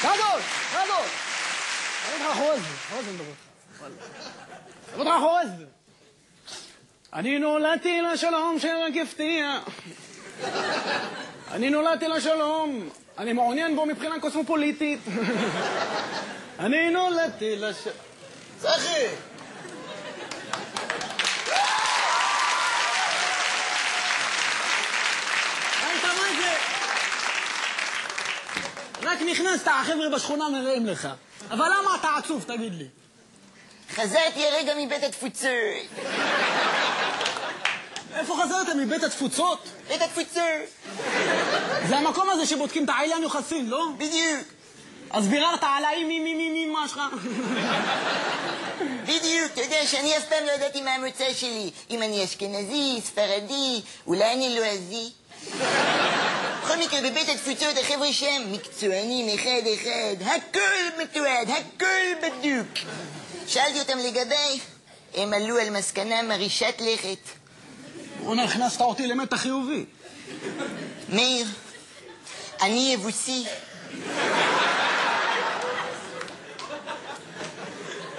קדוש! קדוש! אני אותך אחורי זה, מדבר אותך. אני אותך אחורי זה. אני נולדתי לשלום שרק יפתיע. אני נולדתי לשלום. אני מעוניין בו מבחינה קוסמופוליטית. אני נולדתי לשלום. צחי! ראית מה זה? רק נכנסת, החבר'ה בשכונה מראים לך. אבל למה אתה עצוב, תגיד לי? חזרתי הרגע מבית התפוצות. איפה חזרת? מבית התפוצות? בית התפוצות. זה המקום הזה שבודקים את העליין יוחסין, לא? בדיוק. אז ביררת עליי מי מה שלך? בדיוק, אתה יודע שאני אף פעם לא ידעתי מה המוצא שלי. אם אני אשכנזי, ספרדי, אולי אני לועזי. בכל מקרה, בבית התפוצות החבר'ה שם מקצוענים אחד, הכל מתועד, הכל בדוק. שאלתי אותם לגבי, הם עלו על מסקנה מרישת לכת. רונה, הכנסת אותי למתח חיובי. מאיר, אני יבוסי.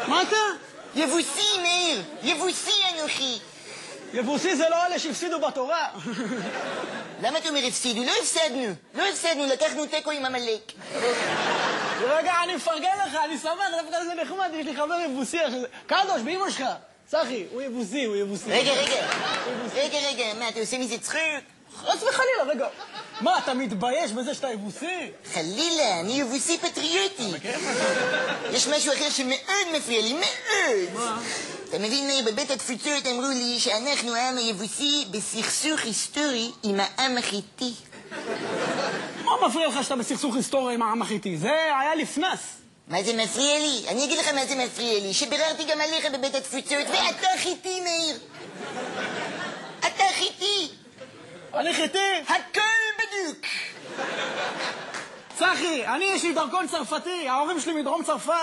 מה אתה? יבוסי, מאיר, יבוסי אנוכי. יבוסי זה לא אלה שהפסידו בתורה. למה אתה אומר הפסידו? לא הפסדנו, לקחנו תיקו עם המלאק. רגע, אני מפרגן לך, אני שמח, דווקא זה נחמד, יש לי חבר יבוסי. קדוש, באמא שלך. צחי, הוא יבוסי. רגע, מה, אתה עושה מזה צחוק? חס וחלילה, רגע. מה, אתה מתבייש בזה שאתה יבוסי? חלילה, אני יבוסי פטריוטי. יש משהו אחר שמאוד מפריע לי, מאוד. מה? אתה מבין, מאיר, בבית התפוצות אמרו לי שאנחנו העם היבוסי בסכסוך היסטורי עם העם החיתי. מה מפריע לך שאתה בסכסוך היסטורי עם העם החיתי? זה היה לפנס. מה זה מפריע לי? אני אגיד לך מה זה מפריע לי. שביררתי גם עליך בבית התפוצות, ואתה חיתי, מאיר. אתה חיתי. אני חיתי? הכל בדיוק. צחי, אני יש לי דרכון צרפתי, ההורים שלי מדרום צרפת.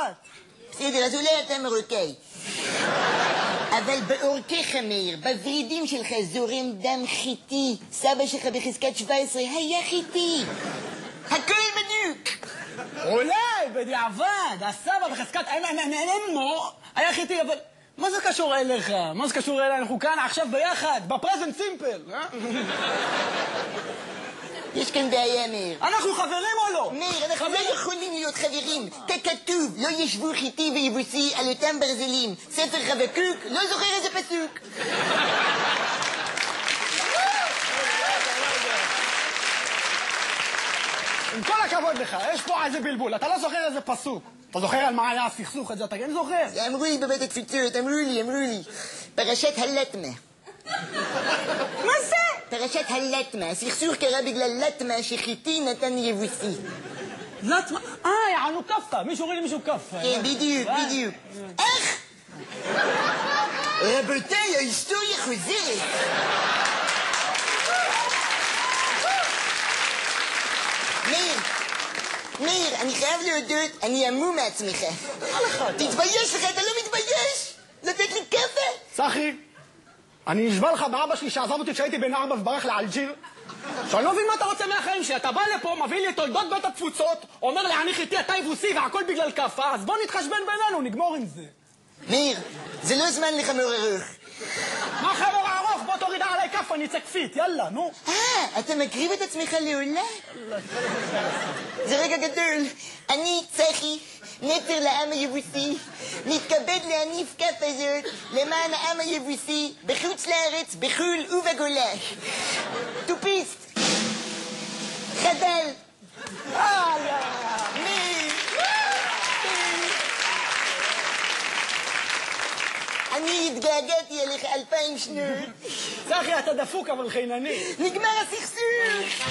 בסדר, אז אולי אתה מרוקאי. אבל בעורקיך, מאיר, בוורידים שלך זורם דם חיתי. סבא שלך בחזקת 17 היה חיתי. הכל בדיוק. אולי, בדיעבד, הסבא בחזקת אמו היה חיתי, אבל מה זה קשור אליך? מה זה קשור אליי? אנחנו כאן עכשיו ביחד, בפרזנט סימפל. יש כאן בעיה, מאיר. אנחנו חברים או לא? מאיר, אנחנו לא יכולים להיות חברים. ככתוב, לא ישבו חיתי ויבוסי על אותם ברזלים. ספר חבקוק, לא זוכר איזה פסוק. עם כל הכבוד לך, יש פה איזה בלבול. אתה לא זוכר איזה פסוק. אתה זוכר על מה היה הסכסוך את זה? אתה כן זוכר? אמרו לי בבית התפוצות, אמרו לי. פרשת הלטמה. מה זה? פרשת הלטמה. הסכסוך קרה בגלל לטמה שחיתי נתן יבוסי. לטמה? יענו כפה. מישהו רואה לי מישהו כפה. כן, בדיוק. איך? רבותיי, ההיסטוריה חוזרת. מאיר, אני חייב להודות, אני המום מעצמך. תתבייש לך, אתה לא מתבייש? לתת לי כפה? צחי, אני נשבע לך באבא שלי שעזב אותי כשהייתי בן 4 וברח לאלג'יר. שאני לא מבין מה אתה רוצה מהחיים שלי. אתה בא לפה, מביא לי את תולדות בית התפוצות, אומר לי, אני חיתי, אתה יבוסי, והכל בגלל כפה, אז בוא נתחשבן בינינו, נגמור עם זה. מאיר, זה לא זמן לחמור ארוך. מה חמור ארוך? בוא תוריד עליי כפה, אני צקפית, יאללה, נו. אתה מקריב את עצמך לעולה? זה רגע גדול. אני, צחי, נצר לעם היבוסי, מתכבד להניף כף הזאת למען העם היבוסי בחוץ לארץ, בחול ובגולה. טופיסט. חדל. אני התגעגעתי אליך 2000 שנות. צחי, אתה דפוק אבל חינני. נגמר הסכסוך.